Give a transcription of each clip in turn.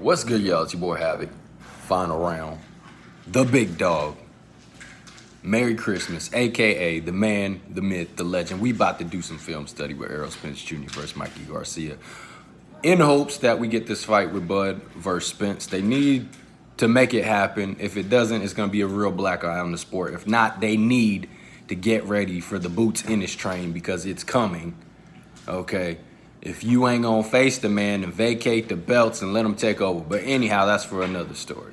What's good, y'all? It's your boy Havoc. Final round. The big dog. Merry Christmas, aka the man, the myth, the legend. We about to do some film study with Spence Jr. versus Mikey Garcia. In hopes that we get this fight with Bud versus Spence. They need to make it happen. If it doesn't, it's gonna be a real black eye on the sport. If not, they need to get ready for the boots in this train because it's coming. Okay. If you ain't gonna face the man and vacate the belts and let him take over. But anyhow, that's for another story.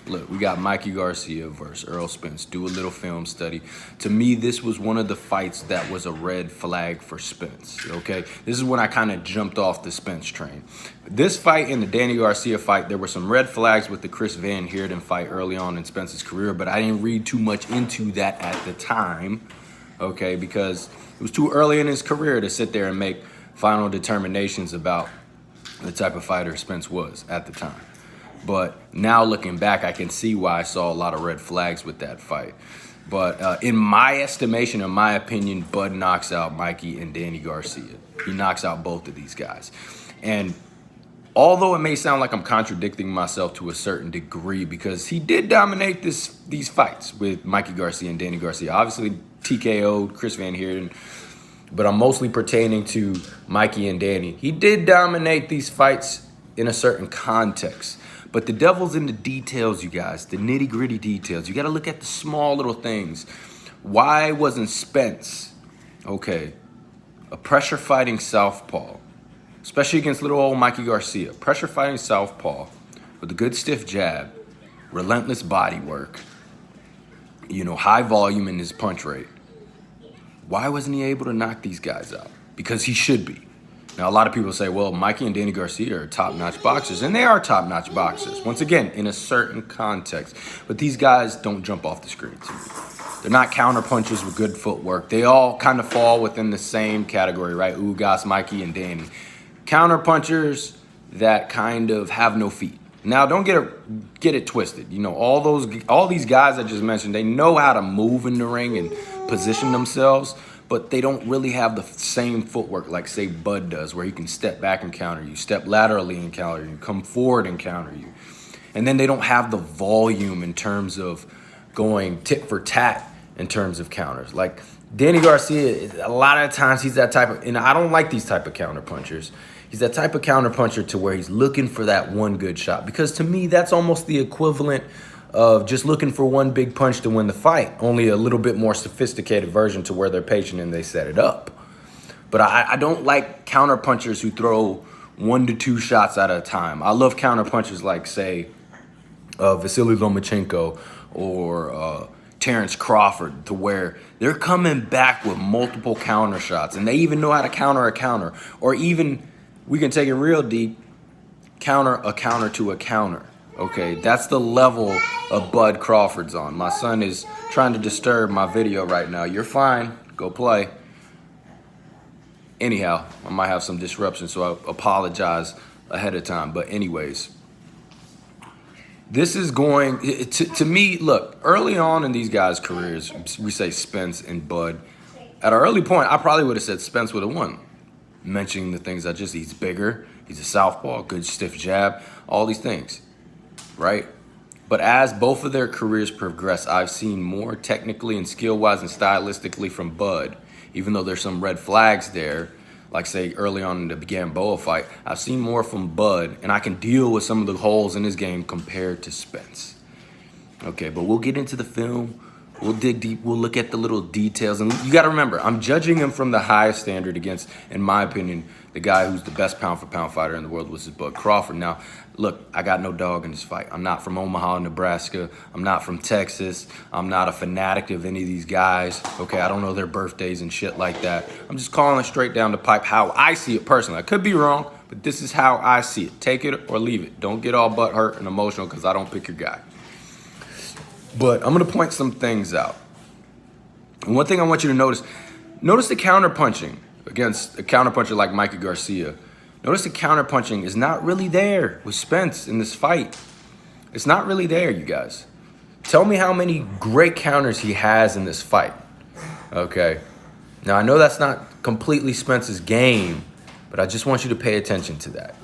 Look, we got Mikey Garcia versus Spence. Do a little film study. To me, this was one of the fights that was a red flag for Spence, okay? This is when I kind of jumped off the Spence train. This fight and the Danny Garcia fight, there were some red flags with the Chris Van Heerden fight early on in Spence's career, but I didn't read too much into that at the time, okay? Because it was too early in his career to sit there and make final determinations about the type of fighter Spence was at the time. But now looking back, I can see why I saw a lot of red flags with that fight. But in my estimation, in my opinion, Bud knocks out Mikey and Danny Garcia. He knocks out both of these guys. And although it may sound like I'm contradicting myself to a certain degree, because he did dominate these fights with Mikey Garcia and Danny Garcia. Obviously, TKO'd Chris Van Heerden, but I'm mostly pertaining to Mikey and Danny. He did dominate these fights in a certain context. But the devil's in the details, you guys, the nitty-gritty details. You got to look at the small little things. Why wasn't Spence, okay, a pressure-fighting southpaw, especially against little old Mikey Garcia, pressure-fighting southpaw with a good stiff jab, relentless body work, you know, high volume in his punch rate? Why wasn't he able to knock these guys out? Because he should be. Now, a lot of people say, well, Mikey and Danny Garcia are top-notch boxers, and they are top-notch boxers, once again, in a certain context. But these guys don't jump off the screen to me. They're not counter-punchers with good footwork. They all kind of fall within the same category, right? Ugas, Mikey, and Danny. Counter-punchers that kind of have no feet. Now, don't get it twisted. You know, all these guys I just mentioned, they know how to move in the ring and position themselves, but they don't really have the same footwork like, say, Bud does, where he can step back and counter you, step laterally and counter you, come forward and counter you. And then they don't have the volume in terms of going tit for tat in terms of counters. Like Danny Garcia, a lot of times he's that type of, and I don't like these type of counter punchers. He's that type of counter puncher to where he's looking for that one good shot. Because to me, that's almost the equivalent of just looking for one big punch to win the fight, only a little bit more sophisticated version to where they're patient and they set it up. But I don't like counter punchers who throw 1 to 2 shots at a time. I love counter punchers like, say, Vasily Lomachenko or Terrence Crawford, to where they're coming back with multiple counter shots and they even know how to counter a counter, or even, we can take it real deep, counter a counter to a counter. Okay, that's the level of Bud Crawford's on. My son is trying to disturb my video right now. You're fine. Go play. Anyhow, I might have some disruption, so I apologize ahead of time. But anyways, this is going, to me, look, early on in these guys' careers, we say Spence and Bud. At an early point, I probably would have said Spence would have won. Mentioning the things he's bigger, he's a southpaw, good stiff jab, all these things. Right? But as both of their careers progress, I've seen more technically and skill-wise and stylistically from Bud, even though there's some red flags there, like, say, early on in the Gamboa fight. I've seen more from Bud, and I can deal with some of the holes in his game compared to Spence. Okay, but we'll get into the film. We'll dig deep. We'll look at the little details. And you got to remember, I'm judging him from the highest standard against, in my opinion, the guy who's the best pound-for-pound fighter in the world, which is Bud Crawford. Now, look, I got no dog in this fight. I'm not from Omaha, Nebraska. I'm not from Texas. I'm not a fanatic of any of these guys. Okay, I don't know their birthdays and shit like that. I'm just calling it straight down the pipe how I see it personally. I could be wrong, but this is how I see it. Take it or leave it. Don't get all butthurt and emotional because I don't pick your guy. But I'm going to point some things out. And one thing I want you to notice the counter-punching against a counter-puncher like Mikey Garcia. Notice the counter-punching is not really there with Spence in this fight. It's not really there, you guys. Tell me how many great counters he has in this fight. Okay. Now, I know that's not completely Spence's game, but I just want you to pay attention to that.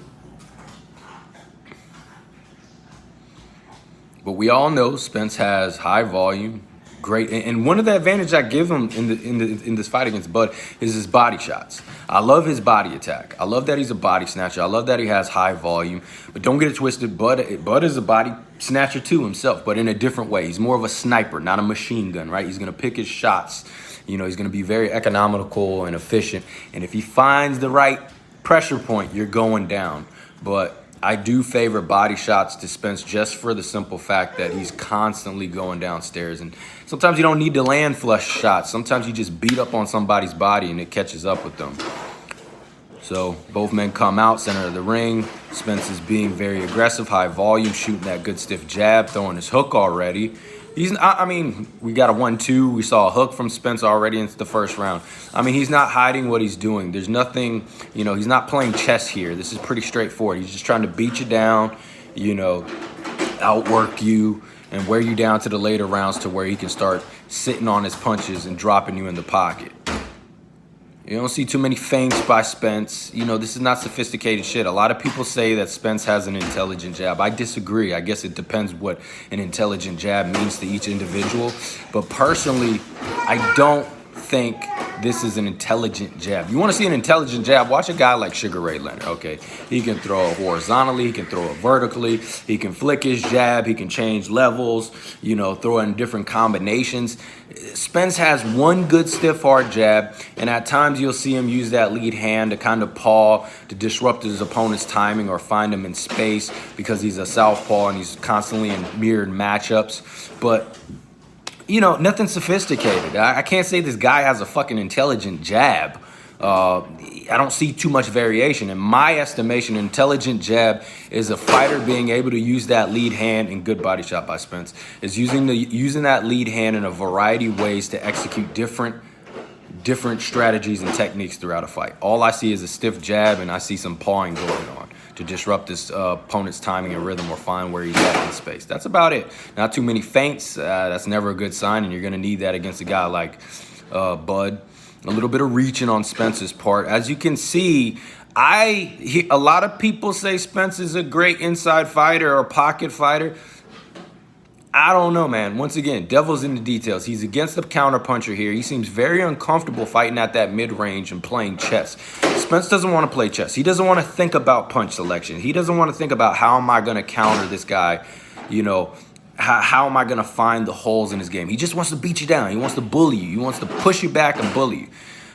But we all know Spence has high volume, great, and one of the advantages I give him in this fight against Bud is his body shots. I love his body attack. I love that he's a body snatcher. I love that he has high volume. But don't get it twisted. Bud is a body snatcher too himself, but in a different way. He's more of a sniper, not a machine gun, right? He's gonna pick his shots. You know, he's gonna be very economical and efficient. And if he finds the right pressure point, you're going down. But I do favor body shots to Spence just for the simple fact that he's constantly going downstairs. And sometimes you don't need to land flush shots. Sometimes you just beat up on somebody's body and it catches up with them. So both men come out, center of the ring. Spence is being very aggressive, high volume, shooting that good stiff jab, throwing his hook already. I mean, we got a 1-2. We saw a hook from Spence already into the first round. I mean, he's not hiding what he's doing. There's nothing, you know, he's not playing chess here. This is pretty straightforward. He's just trying to beat you down, you know, outwork you and wear you down to the later rounds to where he can start sitting on his punches and dropping you in the pocket. You don't see too many feints by Spence. You know, this is not sophisticated shit. A lot of people say that Spence has an intelligent jab. I disagree. I guess it depends what an intelligent jab means to each individual. But personally, I don't think this is an intelligent jab. You want to see an intelligent jab? Watch a guy like Sugar Ray Leonard, okay? He can throw it horizontally. He can throw it vertically. He can flick his jab. He can change levels, you know, throw it in different combinations. Spence has one good stiff hard jab, and at times you'll see him use that lead hand to kind of paw to disrupt his opponent's timing or find him in space because he's a southpaw and he's constantly in mirrored matchups. But you know, nothing sophisticated. I can't say this guy has a fucking intelligent jab. I don't see too much variation. In my estimation, intelligent jab is a fighter being able to use that lead hand, and good body shot by Spence, is using that lead hand in a variety of ways to execute different strategies and techniques throughout a fight. All I see is a stiff jab, and I see some pawing going on to disrupt this opponent's timing and rhythm or find where he's at in space. That's about it. Not too many feints. That's never a good sign, and you're going to need that against a guy like Bud. A little bit of reaching on Spence's part. As you can see, a lot of people say Spence is a great inside fighter or pocket fighter. I don't know, man. Once again, devil's in the details. He's against the counterpuncher here. He seems very uncomfortable fighting at that mid-range and playing chess. Spence doesn't want to play chess. He doesn't want to think about punch selection. He doesn't want to think about how am I going to counter this guy, you know, how am I going to find the holes in his game. He just wants to beat you down. He wants to bully you. He wants to push you back and bully you.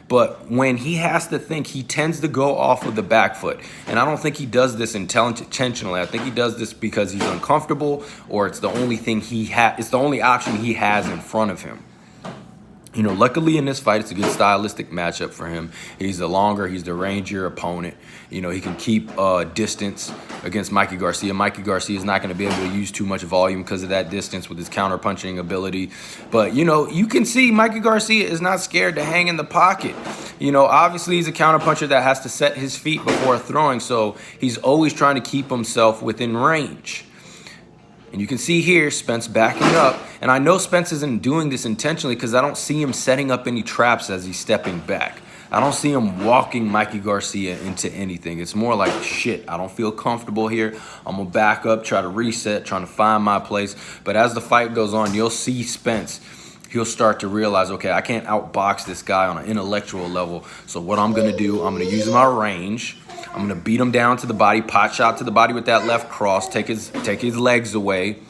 But when he has to think, he tends to go off with the back foot. And I don't think he does this intentionally. I think he does this because he's uncomfortable or it's the only thing it's the only option he has in front of him. You know, luckily in this fight, it's a good stylistic matchup for him. He's the rangier opponent. You know, he can keep distance against Mikey Garcia. Mikey Garcia is not going to be able to use too much volume because of that distance with his counter-punching ability. But, you know, you can see Mikey Garcia is not scared to hang in the pocket. You know, obviously he's a counter-puncher that has to set his feet before throwing, so he's always trying to keep himself within range. And you can see here, Spence backing up. And I know Spence isn't doing this intentionally because I don't see him setting up any traps as he's stepping back. I don't see him walking Mikey Garcia into anything. It's more like, shit, I don't feel comfortable here. I'm going to back up, try to reset, trying to find my place. But as the fight goes on, you'll see Spence. He'll start to realize, okay, I can't outbox this guy on an intellectual level. So what I'm going to do, I'm going to use my range. I'm going to beat him down to the body, pot shot to the body with that left cross, take his legs away,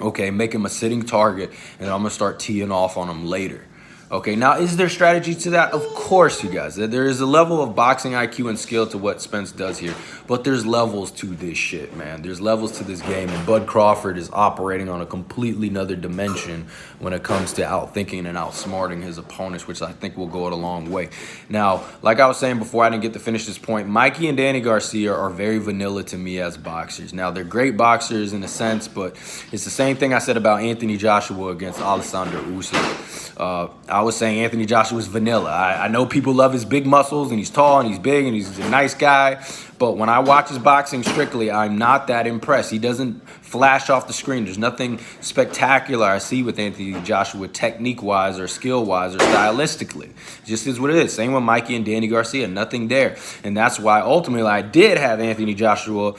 okay, make him a sitting target, and I'm going to start teeing off on him later. Okay, now is there strategy to that? Of course, you guys. There is a level of boxing IQ and skill to what Spence does here, but there's levels to this shit, man. There's levels to this game, and Bud Crawford is operating on a completely another dimension when it comes to outthinking and outsmarting his opponents, which I think will go a long way. Now, like I was saying before, I didn't get to finish this point. Mikey and Danny Garcia are very vanilla to me as boxers. Now, they're great boxers in a sense, but it's the same thing I said about Anthony Joshua against Alexander Usyk. I was saying Anthony Joshua's vanilla. I know people love his big muscles, and he's tall, and he's big, and he's a nice guy. But when I watch his boxing strictly, I'm not that impressed. He doesn't flash off the screen. There's nothing spectacular I see with Anthony Joshua technique-wise or skill-wise or stylistically. It just is what it is. Same with Mikey and Danny Garcia. Nothing there. And that's why ultimately I did have Anthony Joshua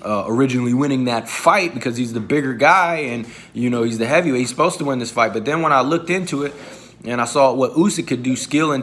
originally winning that fight because he's the bigger guy and, you know, he's the heavyweight. He's supposed to win this fight. But then when I looked into it and I saw what Usyk could do skill-wise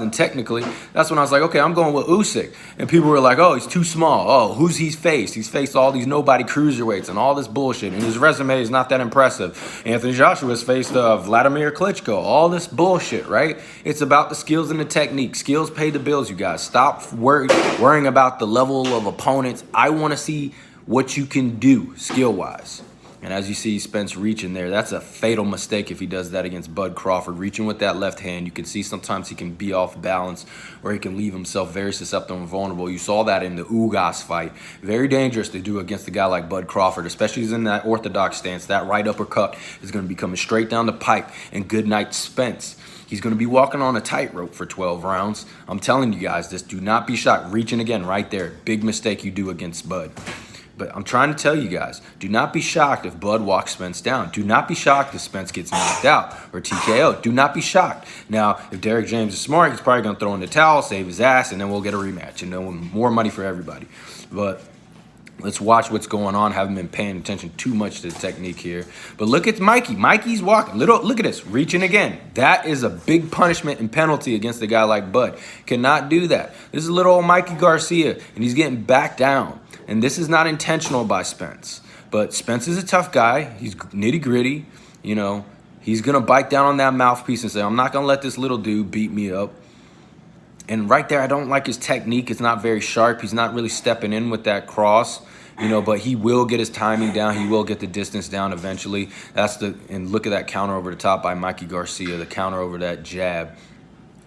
and technically, that's when I was like, okay, I'm going with Usyk. And people were like, oh, he's too small. Oh, who's he's faced? He's faced all these nobody cruiserweights and all this bullshit. And his resume is not that impressive. Anthony Joshua's faced Vladimir Klitschko. All this bullshit, right? It's about the skills and the technique. Skills pay the bills, you guys. Stop worrying about the level of opponents. I want to see what you can do skill-wise. And as you see Spence reaching there, that's a fatal mistake if he does that against Bud Crawford. Reaching with that left hand, you can see sometimes he can be off balance or he can leave himself very susceptible and vulnerable. You saw that in the Ugas fight. Very dangerous to do against a guy like Bud Crawford, especially in that orthodox stance. That right uppercut is going to be coming straight down the pipe. And good night, Spence. He's going to be walking on a tightrope for 12 rounds. I'm telling you guys this. Do not be shocked. Reaching again right there. Big mistake you do against Bud. But I'm trying to tell you guys, do not be shocked if Bud walks Spence down. Do not be shocked if Spence gets knocked out or TKO. Do not be shocked. Now, if Derrick James is smart, he's probably going to throw in the towel, save his ass, and then we'll get a rematch. And then more money for everybody. But let's watch what's going on. Haven't been paying attention too much to the technique here. But look at Mikey. Mikey's walking. Look at this. Reaching again. That is a big punishment and penalty against a guy like Bud. Cannot do that. This is little old Mikey Garcia, and he's getting back down. And this is not intentional by Spence. But Spence is a tough guy. He's nitty-gritty. You know, he's going to bite down on that mouthpiece and say, I'm not going to let this little dude beat me up. And right there, I don't like his technique. It's not very sharp. He's not really stepping in with that cross. You know, but he will get his timing down. He will get the distance down eventually. And look at that counter over the top by Mikey Garcia, the counter over that jab.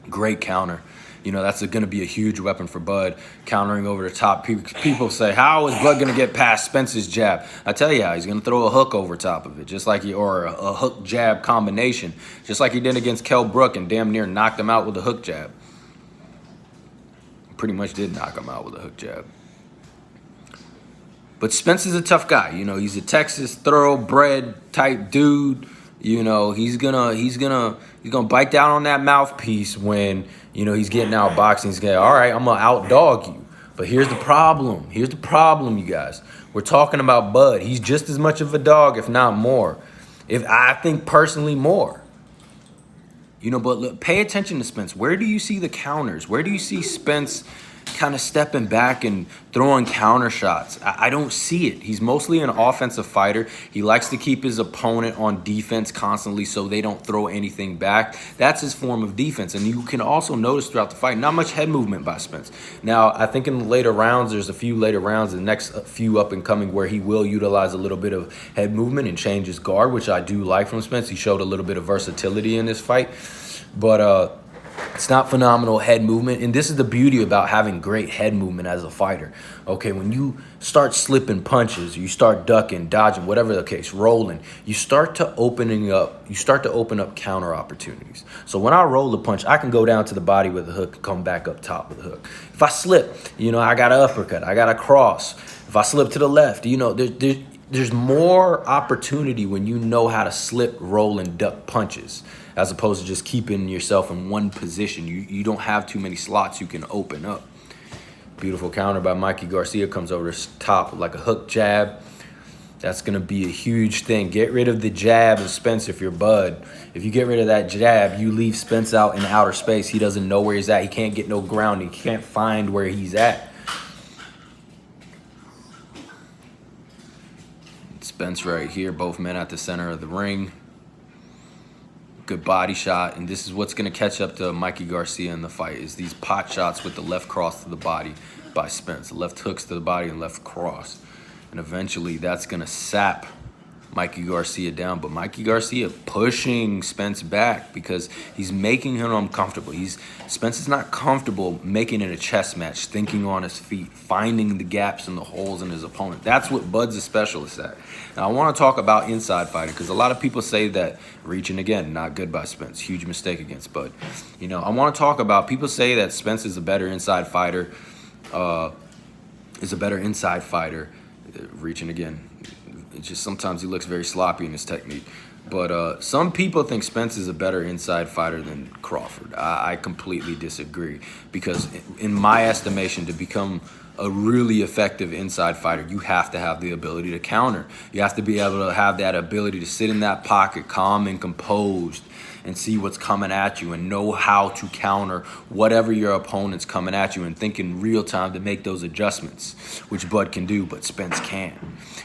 Great counter. You know, that's going to be a huge weapon for Bud, countering over the top. People say, how is Bud going to get past Spence's jab? I tell you how, he's going to throw a hook over top of it, just like or a hook jab combination, just like he did against Kell Brook and damn near knocked him out with a hook jab. Pretty much did knock him out with a hook jab. But Spence is a tough guy. You know, he's a Texas thoroughbred type dude. You know, he's gonna bite down on that mouthpiece when, you know, he's getting out boxing. He's going, all right, I'm gonna outdog you. But here's the problem. Here's the problem, you guys. We're talking about Bud. He's just as much of a dog, if not more. If I think personally more. You know, but look, pay attention to Spence. Where do you see the counters? Where do you see Spence kind of stepping back and throwing counter shots? I don't see it. He's mostly an offensive fighter. He likes to keep his opponent on defense constantly so they don't throw anything back. That's his form of defense. And you can also notice throughout the fight, not much head movement by Spence. Now, I think in the later rounds, there's a few later rounds, the next few up and coming, where he will utilize a little bit of head movement and change his guard, which I do like from Spence. He showed a little bit of versatility in this fight. But it's not phenomenal head movement. And this is the beauty about having great head movement as a fighter. Okay, when you start slipping punches, you start ducking, dodging, whatever the case, rolling, you start to open up counter opportunities. So when I roll the punch, I can go down to the body with a hook and come back up top with a hook. If I slip, you know, I got an uppercut, I got a cross. If I slip to the left, you know, there's more opportunity when you know how to slip, roll, and duck punches, as opposed to just keeping yourself in one position. You don't have too many slots you can open up. Beautiful counter by Mikey Garcia, comes over the top like a hook jab. That's going to be a huge thing. Get rid of the jab of Spence if you're Bud. If you get rid of that jab, you leave Spence out in outer space. He doesn't know where he's at. He can't get no ground. He can't find where he's at. Spence right here, both men at the center of the ring. Good body shot, and this is what's going to catch up to Mikey Garcia in the fight, is these pot shots with the left cross to the body by Spence. Left hooks to the body and left cross. And eventually that's going to sap Mikey Garcia down. But Mikey Garcia pushing Spence back because he's making him uncomfortable. Spence is not comfortable making it a chess match, thinking on his feet, finding the gaps and the holes in his opponent. That's what Bud's a specialist at. Now, I want to talk about inside fighting because a lot of people say that reaching again, not good by Spence. Huge mistake against Bud. You know, I want to talk about, people say that Spence is a better inside fighter, reaching again. It's just sometimes he looks very sloppy in his technique. But some people think Spence is a better inside fighter than Crawford. I completely disagree because, in my estimation, to become a really effective inside fighter, you have to have the ability to counter. You have to be able to have that ability to sit in that pocket, calm and composed, and see what's coming at you and know how to counter whatever your opponent's coming at you and think in real time to make those adjustments, which Bud can do, but Spence can't.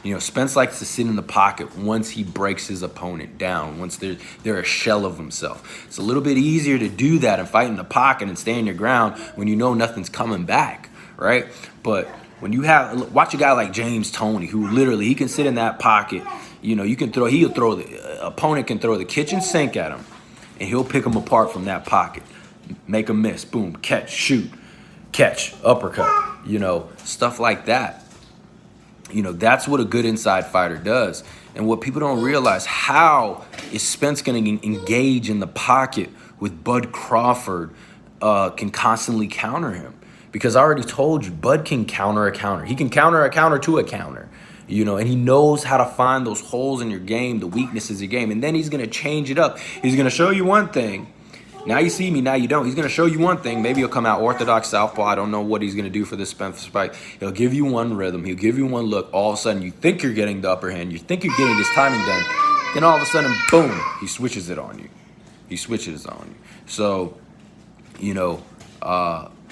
You know, Spence likes to sit in the pocket once he breaks his opponent down, once they're a shell of himself. It's a little bit easier to do that and fight in the pocket and stay in your ground when you know nothing's coming back, right? But when you watch a guy like James Toney, who literally, he can sit in that pocket, you know, the opponent can throw the kitchen sink at him, and he'll pick them apart from that pocket. Make a miss, boom, catch, shoot, catch, uppercut, you know, stuff like that. You know, that's what a good inside fighter does. And what people don't realize, how is Spence going to engage in the pocket with Bud Crawford can constantly counter him? Because I already told you, Bud can counter a counter. He can counter a counter to a counter. You know, and he knows how to find those holes in your game, the weaknesses of your game. And then he's going to change it up. He's going to show you one thing. Now you see me, now you don't. He's going to show you one thing. Maybe he'll come out orthodox southpaw. I don't know what he's going to do for this Spence fight. He'll give you one rhythm. He'll give you one look. All of a sudden, you think you're getting the upper hand. You think you're getting his timing done. Then all of a sudden, boom, he switches it on you. He switches it on you. So, you know,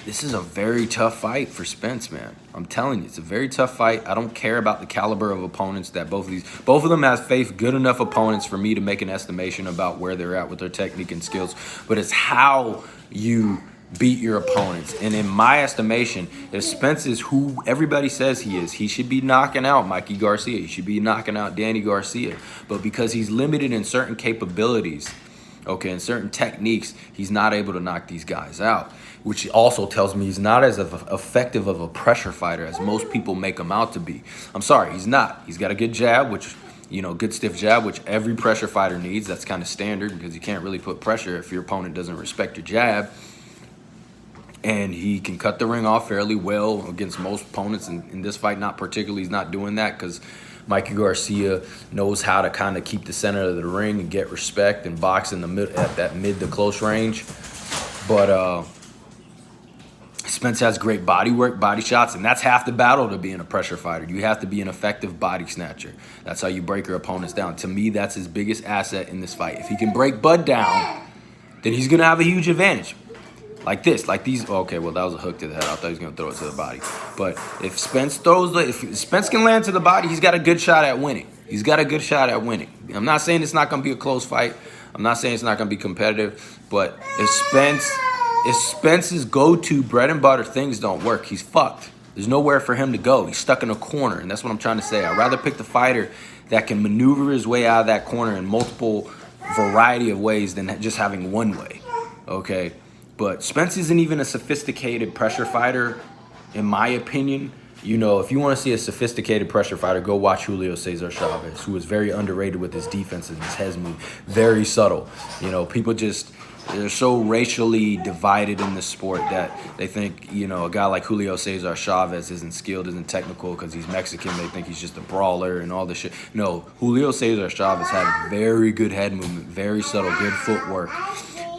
this is a very tough fight for Spence, man. I'm telling you, it's a very tough fight. I don't care about the caliber of opponents that both of them have faced good enough opponents for me to make an estimation about where they're at with their technique and skills. But it's how you beat your opponents. And in my estimation, if Spence is who everybody says he is, he should be knocking out Mikey Garcia. He should be knocking out Danny Garcia. But because he's limited in certain capabilities, okay, in certain techniques, he's not able to knock these guys out, which also tells me he's not as effective of a pressure fighter as most people make him out to be. I'm sorry, he's not. He's got a good jab, which, you know, good stiff jab, which every pressure fighter needs. That's kind of standard because you can't really put pressure if your opponent doesn't respect your jab. And he can cut the ring off fairly well against most opponents. And in this fight, not particularly, he's not doing that because Mikey Garcia knows how to kind of keep the center of the ring and get respect and box in the mid, at that mid to close range. But Spence has great body work, body shots, and that's half the battle to being a pressure fighter. You have to be an effective body snatcher. That's how you break your opponents down. To me, that's his biggest asset in this fight. If he can break Bud down, then he's going to have a huge advantage. Like this, like these. Okay, well, that was a hook to the head. I thought he was going to throw it to the body. But if Spence if Spence can land to the body, he's got a good shot at winning. He's got a good shot at winning. I'm not saying it's not going to be a close fight. I'm not saying it's not going to be competitive. But if Spence's go-to bread and butter things don't work, he's fucked. There's nowhere for him to go. He's stuck in a corner, and that's what I'm trying to say. I'd rather pick the fighter that can maneuver his way out of that corner in multiple variety of ways than just having one way, okay? But Spence isn't even a sophisticated pressure fighter, in my opinion. You know, if you want to see a sophisticated pressure fighter, go watch Julio Cesar Chavez, who is very underrated with his defense and his head move. Very subtle. You know, people they're so racially divided in the sport that they think, you know, a guy like Julio Cesar Chavez isn't skilled, isn't technical because he's Mexican. They think he's just a brawler and all this shit. No, Julio Cesar Chavez had very good head movement, very subtle, good footwork,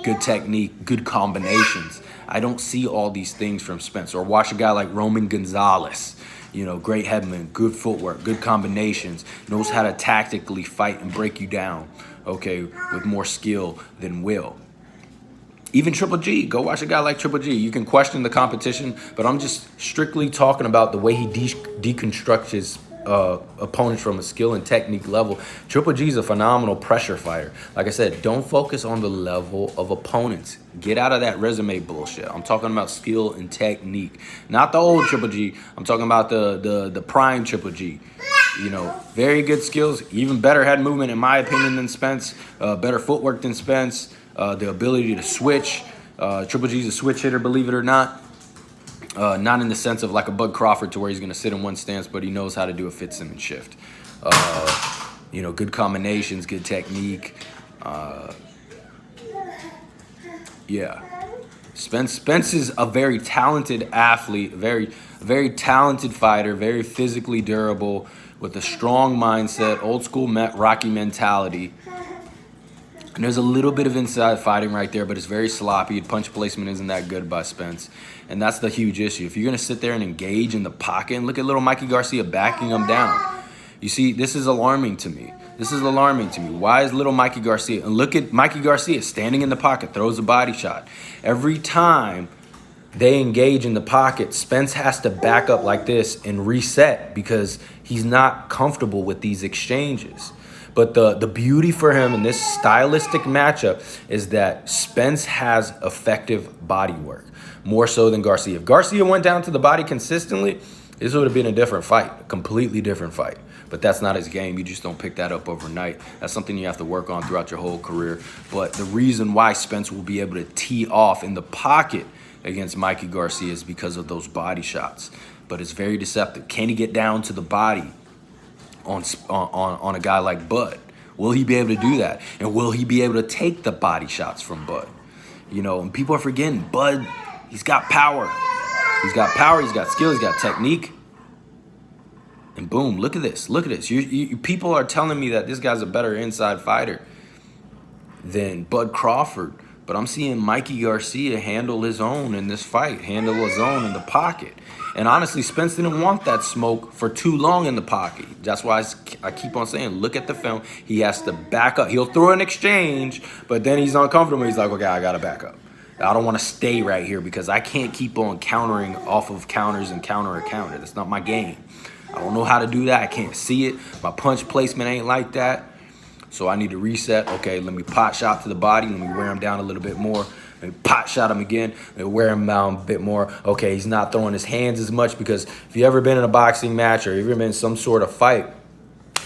good technique, good combinations. I don't see all these things from Spence. Or watch a guy like Roman Gonzalez. You know, great head movement, good footwork, good combinations, knows how to tactically fight and break you down, okay, with more skill than will. Even Triple G, go watch a guy like Triple G. You can question the competition, but I'm just strictly talking about the way he deconstructs his opponents from a skill and technique level. Triple G is a phenomenal pressure fighter. Like I said, don't focus on the level of opponents. Get out of that resume bullshit. I'm talking about skill and technique. Not the old Triple G. I'm talking about the prime Triple G. You know, very good skills, even better head movement in my opinion than Spence, better footwork than Spence, the ability to switch. Triple G's a switch hitter, believe it or not. Not in the sense of like a Bud Crawford to where he's going to sit in one stance, but he knows how to do a Fitzsimmons shift. You know, good combinations, good technique. Yeah. Spence is a very talented athlete, very talented fighter, very physically durable, with a strong mindset, old school Rocky mentality. And there's a little bit of inside fighting right there, but it's very sloppy. Punch placement isn't that good by Spence. And that's the huge issue. If you're going to sit there and engage in the pocket, and look at little Mikey Garcia backing him down. You see, this is alarming to me. This is alarming to me. Why is little Mikey Garcia? And look at Mikey Garcia standing in the pocket, throws a body shot. Every time they engage in the pocket, Spence has to back up like this and reset because he's not comfortable with these exchanges. But the beauty for him in this stylistic matchup is that Spence has effective body work, more so than Garcia. If Garcia went down to the body consistently, this would have been a different fight, a completely different fight. But that's not his game. You just don't pick that up overnight. That's something you have to work on throughout your whole career. But the reason why Spence will be able to tee off in the pocket against Mikey Garcia is because of those body shots. But it's very deceptive. Can he get down to the body on a guy like Bud? Will he be able to do that? And will he be able to take the body shots from Bud? You know, and people are forgetting Bud, he's got power. He's got power, he's got skill, he's got technique. And boom, look at this. Look at this. People are telling me that this guy's a better inside fighter than Bud Crawford. But I'm seeing Mikey Garcia handle his own in this fight, handle his own in the pocket. And honestly, Spence didn't want that smoke for too long in the pocket. That's why I keep on saying, look at the film. He has to back up. He'll throw an exchange, but then he's uncomfortable. He's like, okay, I got to back up. I don't want to stay right here because I can't keep on countering off of counters and counter a counter. That's not my game. I don't know how to do that. I can't see it. My punch placement ain't like that. So I need to reset. Okay, let me pot shot to the body. Let me wear him down a little bit more. Let me pot shot him again. Let me wear him down a bit more. Okay, he's not throwing his hands as much because if you ever been in a boxing match or you've ever been in some sort of fight,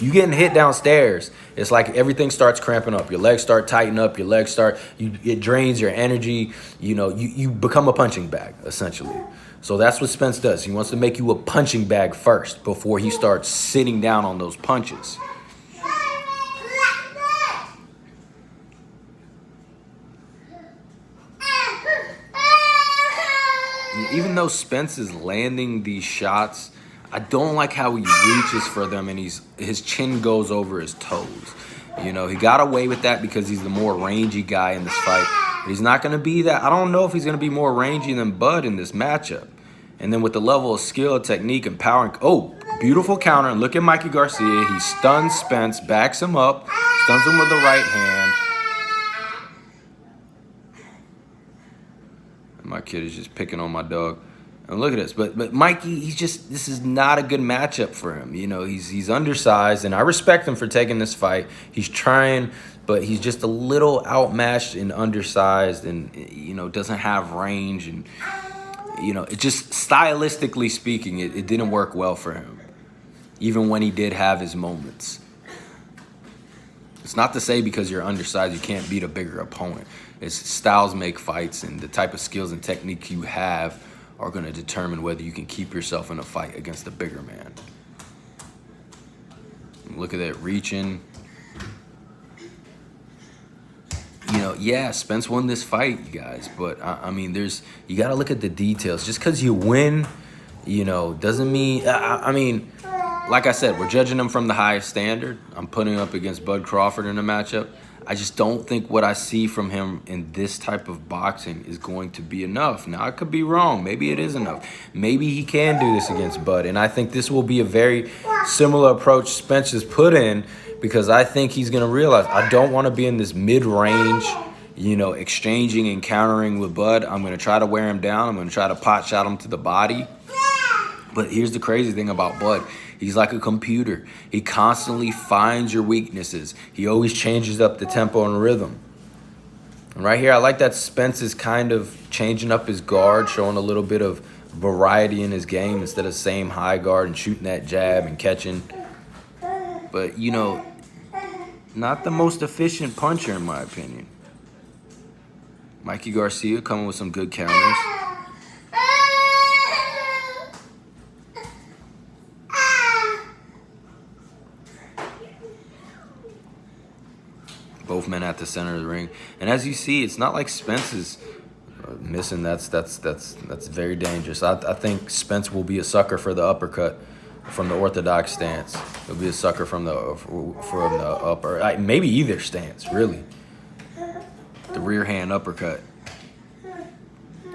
you getting hit downstairs, it's like everything starts cramping up. Your legs start tightening up. Your legs start, it drains your energy. You know, you become a punching bag, essentially. So that's what Spence does. He wants to make you a punching bag first before he starts sitting down on those punches. Even though Spence is landing these shots, I don't like how he reaches for them and his chin goes over his toes. You know, he got away with that because he's the more rangy guy in this fight. But he's not going to be that. I don't know if he's going to be more rangy than Bud in this matchup. And then with the level of skill, technique, and power. Oh, beautiful counter. And look at Mikey Garcia. He stuns Spence, backs him up, stuns him with the right hand. And my kid is just picking on my dog. And look at this. But Mikey, this is not a good matchup for him. You know, he's undersized, and I respect him for taking this fight. He's trying, but he's just a little outmatched and undersized and, you know, doesn't have range. And, you know, it just stylistically speaking, it didn't work well for him, even when he did have his moments. It's not to say because you're undersized you can't beat a bigger opponent. It's styles make fights, and the type of skills and technique you have are going to determine whether you can keep yourself in a fight against a bigger man. Look at that, reaching. You know, yeah, Spence won this fight, you guys, but I mean, you got to look at the details. Just because you win, you know, doesn't mean, I mean, like I said, we're judging him from the highest standard. I'm putting him up against Bud Crawford in a matchup. I just don't think what I see from him in this type of boxing is going to be enough. Now, I could be wrong. Maybe it is enough. Maybe he can do this against Bud. And I think this will be a very similar approach Spence has put in, because I think he's going to realize I don't want to be in this mid-range, you know, exchanging and countering with Bud. I'm going to try to wear him down. I'm going to try to pot shot him to the body. But here's the crazy thing about Bud. He's like a computer. He constantly finds your weaknesses. He always changes up the tempo and rhythm. And right here, I like that Spence is kind of changing up his guard, showing a little bit of variety in his game instead of same high guard and shooting that jab and catching. But, you know, not the most efficient puncher in my opinion. Mikey Garcia coming with some good counters. Both men at the center of the ring, and as you see, it's not like Spence is missing. That's very dangerous. I think Spence will be a sucker for the uppercut from the orthodox stance. He'll be a sucker from the upper, maybe either stance, really. The rear hand uppercut.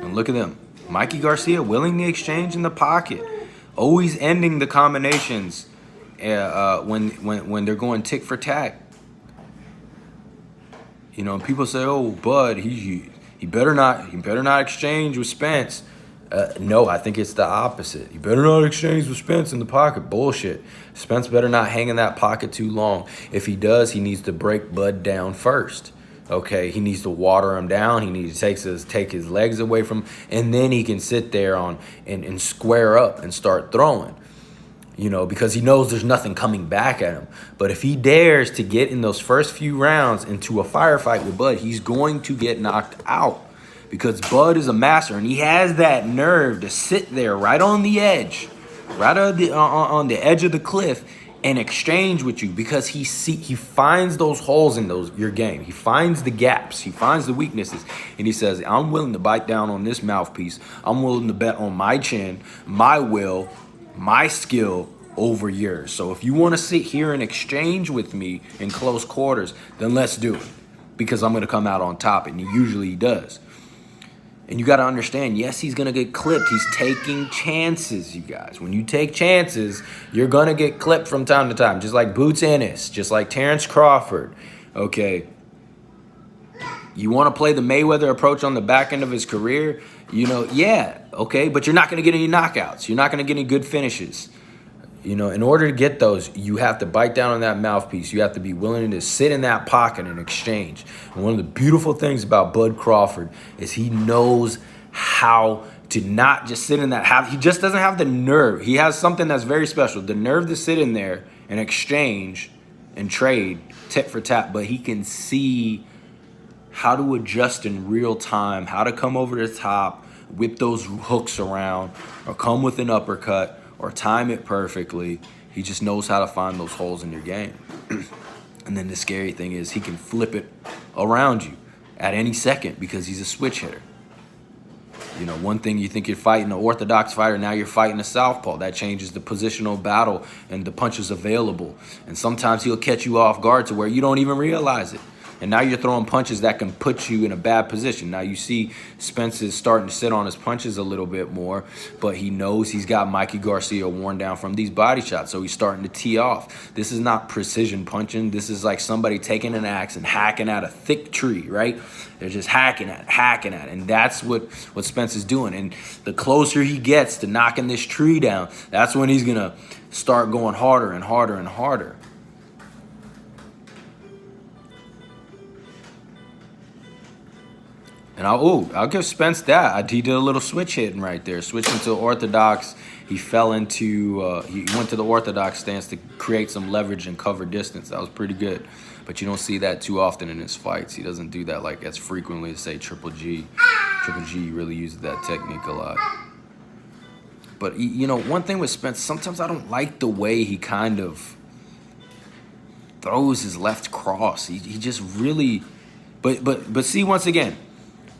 And look at them. Mikey Garcia willing the exchange in the pocket. Always ending the combinations when they're going tick for tack. You know, people say, "Oh, Bud, he better not exchange with Spence." No, I think it's the opposite. You better not exchange with Spence in the pocket. Bullshit. Spence better not hang in that pocket too long. If he does, he needs to break Bud down first. Okay, he needs to water him down. He needs to take his legs away from him, and then he can sit there and square up and start throwing. You know, because he knows there's nothing coming back at him. But if he dares to get in those first few rounds into a firefight with Bud, he's going to get knocked out. Because Bud is a master, and he has that nerve to sit there right on the edge, right on the edge of the cliff, and exchange with you, because he finds those holes in your game. He finds the gaps. He finds the weaknesses, and he says, "I'm willing to bite down on this mouthpiece. I'm willing to bet on my chin, my will, my skill over yours. So if you want to sit here and exchange with me in close quarters, then let's do it, because I'm going to come out on top." And he usually does. And you got to understand, yes, he's going to get clipped. He's taking chances, you guys. When you take chances, you're going to get clipped from time to time, just like Boots Ennis, just like Terrence Crawford. Okay. You want to play the Mayweather approach on the back end of his career? You know, yeah, okay, but you're not going to get any knockouts. You're not going to get any good finishes. You know, in order to get those, you have to bite down on that mouthpiece. You have to be willing to sit in that pocket and exchange. And one of the beautiful things about Bud Crawford is he knows how to not just sit in that. He just doesn't have the nerve. He has something that's very special, the nerve to sit in there and exchange and trade tit for tat. But he can see how to adjust in real time, how to come over the top, whip those hooks around, or come with an uppercut, or time it perfectly. He just knows how to find those holes in your game. And then the scary thing is he can flip it around you at any second because he's a switch hitter. You know, one thing you think you're fighting an orthodox fighter, now you're fighting a southpaw. That changes the positional battle and the punches available. And sometimes he'll catch you off guard to where you don't even realize it. And now you're throwing punches that can put you in a bad position. Now you see Spence is starting to sit on his punches a little bit more, but he knows he's got Mikey Garcia worn down from these body shots, so he's starting to tee off. This is not precision punching. This is like somebody taking an axe and hacking at a thick tree, right? They're just hacking at it. And that's what Spence is doing. And the closer he gets to knocking this tree down, that's when he's going to start going harder and harder and harder. And I'll give Spence that. He did a little switch hitting right there, switching to orthodox. He fell into he went to the orthodox stance to create some leverage and cover distance. That was pretty good, but you don't see that too often in his fights. He doesn't do that like as frequently as say Triple G. Triple G really uses that technique a lot. But you know, one thing with Spence, sometimes I don't like the way he kind of throws his left cross. He just really, but see, once again,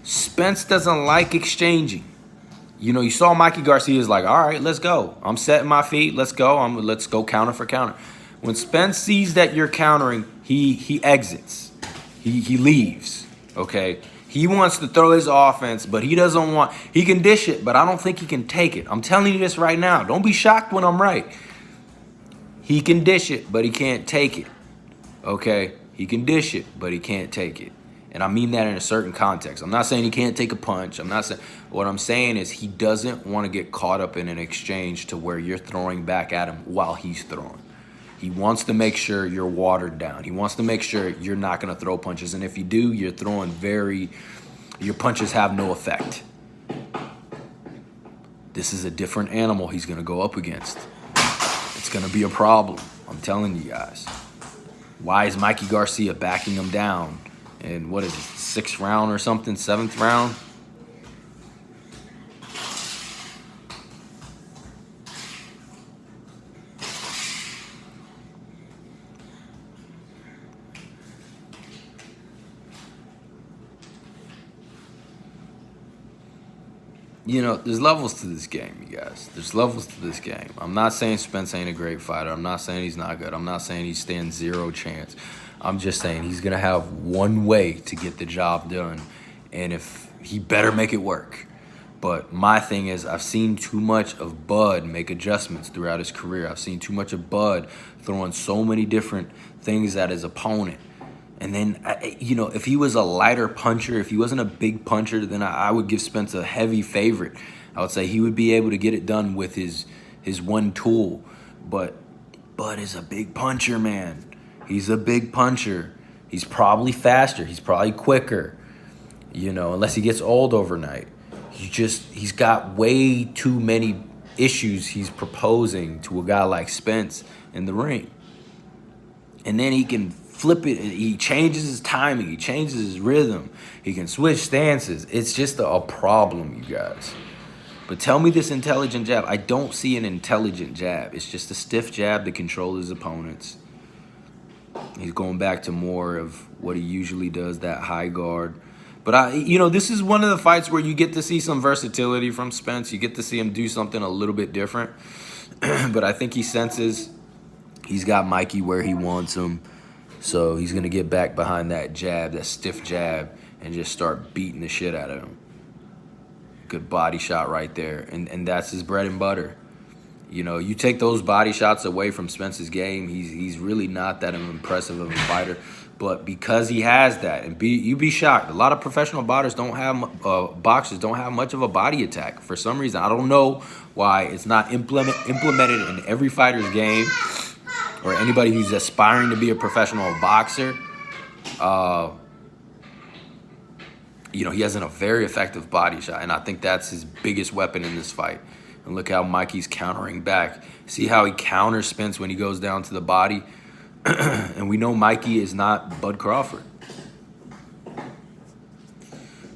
Spence doesn't like exchanging. You know, you saw Mikey Garcia is like, all right, let's go. I'm setting my feet. Let's go. Let's go counter for counter. When Spence sees that you're countering, he exits. He leaves. Okay. He wants to throw his offense, but he doesn't want. He can dish it, but I don't think he can take it. I'm telling you this right now. Don't be shocked when I'm right. He can dish it, but he can't take it. Okay. He can dish it, but he can't take it. And I mean that in a certain context. I'm not saying he can't take a punch. I'm not saying. What I'm saying is he doesn't want to get caught up in an exchange to where you're throwing back at him while he's throwing. He wants to make sure you're watered down. He wants to make sure you're not going to throw punches. And if you do, you're throwing your punches have no effect. This is a different animal he's going to go up against. It's going to be a problem. I'm telling you guys. Why is Mikey Garcia backing him down? And what is it, 6th round or something, 7th round? there's levels to this game, you guys. There's levels to this game. I'm not saying Spence ain't a great fighter. I'm not saying he's not good. I'm not saying he stands zero chance. I'm just saying he's going to have one way to get the job done, and if he better make it work. But my thing is, I've seen too much of Bud make adjustments throughout his career. I've seen too much of Bud throwing so many different things at his opponent. And then, if he was a lighter puncher, if he wasn't a big puncher, then I would give Spence a heavy favorite. I would say he would be able to get it done with his one tool. But Bud is a big puncher, man. He's a big puncher. He's probably faster. He's probably quicker, unless he gets old overnight. He's got way too many issues he's proposing to a guy like Spence in the ring. And then he can flip it. He changes his timing. He changes his rhythm. He can switch stances. It's just a problem, you guys. But tell me this intelligent jab. I don't see an intelligent jab. It's just a stiff jab to control his opponents. He's going back to more of what he usually does, that high guard. But, this is one of the fights where you get to see some versatility from Spence. You get to see him do something a little bit different. But I think he senses he's got Mikey where he wants him. So he's going to get back behind that jab, that stiff jab, and just start beating the shit out of him. Good body shot right there. And that's his bread and butter. You take those body shots away from Spence's game, he's really not that impressive of a fighter. But because he has that, and you'd be shocked. A lot of professional boxers don't have much of a body attack for some reason. I don't know why it's not implemented in every fighter's game or anybody who's aspiring to be a professional boxer. He has a very effective body shot, and I think that's his biggest weapon in this fight. And look how Mikey's countering back. See how he counters Spence when he goes down to the body? And we know Mikey is not Bud Crawford.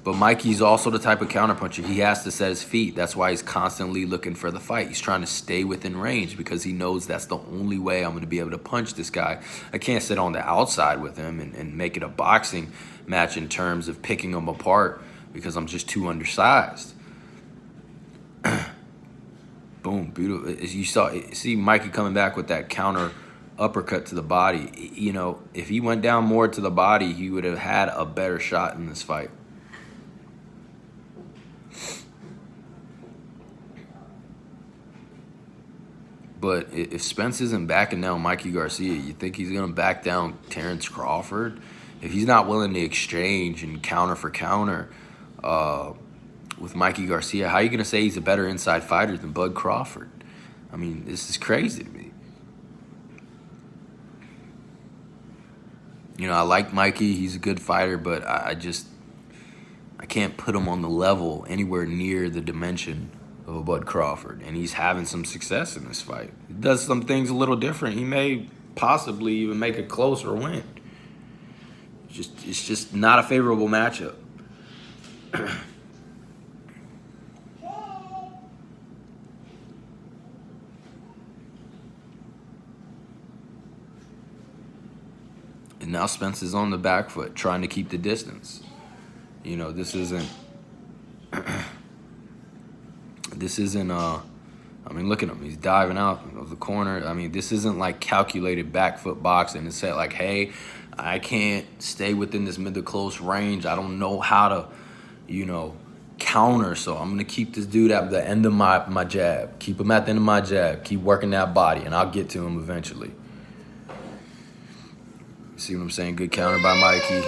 But Mikey's also the type of counterpuncher. He has to set his feet. That's why he's constantly looking for the fight. He's trying to stay within range because he knows that's the only way I'm going to be able to punch this guy. I can't sit on the outside with him and make it a boxing match in terms of picking him apart because I'm just too undersized. Boom, beautiful. You see Mikey coming back with that counter uppercut to the body. If he went down more to the body, he would have had a better shot in this fight. But if Spence isn't backing down Mikey Garcia, you think he's going to back down Terrence Crawford? If he's not willing to exchange and counter for counter with Mikey Garcia, how are you going to say he's a better inside fighter than Bud Crawford? I mean, this is crazy to me. I like Mikey. He's a good fighter, but I can't put him on the level anywhere near the dimension of a Bud Crawford. And he's having some success in this fight. He does some things a little different. He may possibly even make a closer win. It's just not a favorable matchup. And now Spence is on the back foot, trying to keep the distance. This isn't. Look at him. He's diving out of the corner. This isn't like calculated back foot boxing. It's like, hey, I can't stay within this mid to close range. I don't know how to, counter. So I'm going to keep this dude at the end of my jab. Keep him at the end of my jab. Keep working that body, and I'll get to him eventually. See what I'm saying? Good counter by Mikey.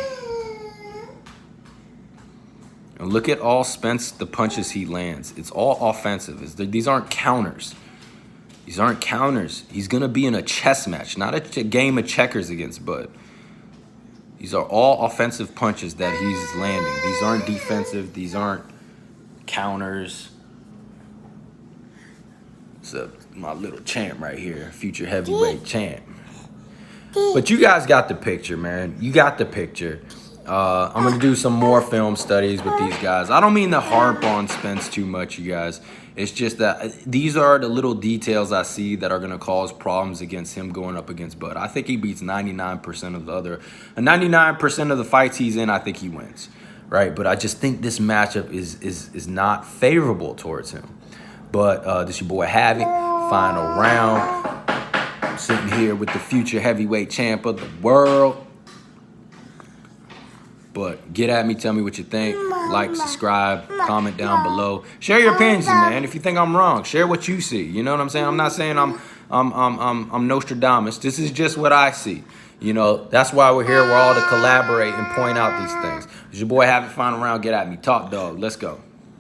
And look at all Spence, the punches he lands. It's all offensive. These aren't counters. These aren't counters. He's going to be in a chess match, not a game of checkers against Bud. These are all offensive punches that he's landing. These aren't defensive. These aren't counters. So my little champ right here, future heavyweight champ. But you guys got the picture, man. You got the picture. I'm going to do some more film studies with these guys. I don't mean to harp on Spence too much, you guys. It's just that these are the little details I see that are going to cause problems against him going up against Bud. I think he beats 99% of the 99% of the fights he's in, I think he wins. right? But I just think this matchup is not favorable towards him. But this your boy Havoc, final round. I'm sitting here with the future heavyweight champ of the world. But get at me, tell me what you think. Like, subscribe, comment down below. Share your opinions, man. If you think I'm wrong, share what you see. You know what I'm saying? I'm not saying I'm Nostradamus. This is just what I see. You know, that's why we're here. We're all to collaborate and point out these things. It's your boy Havoc, final round. Get at me. Top dog. Let's go.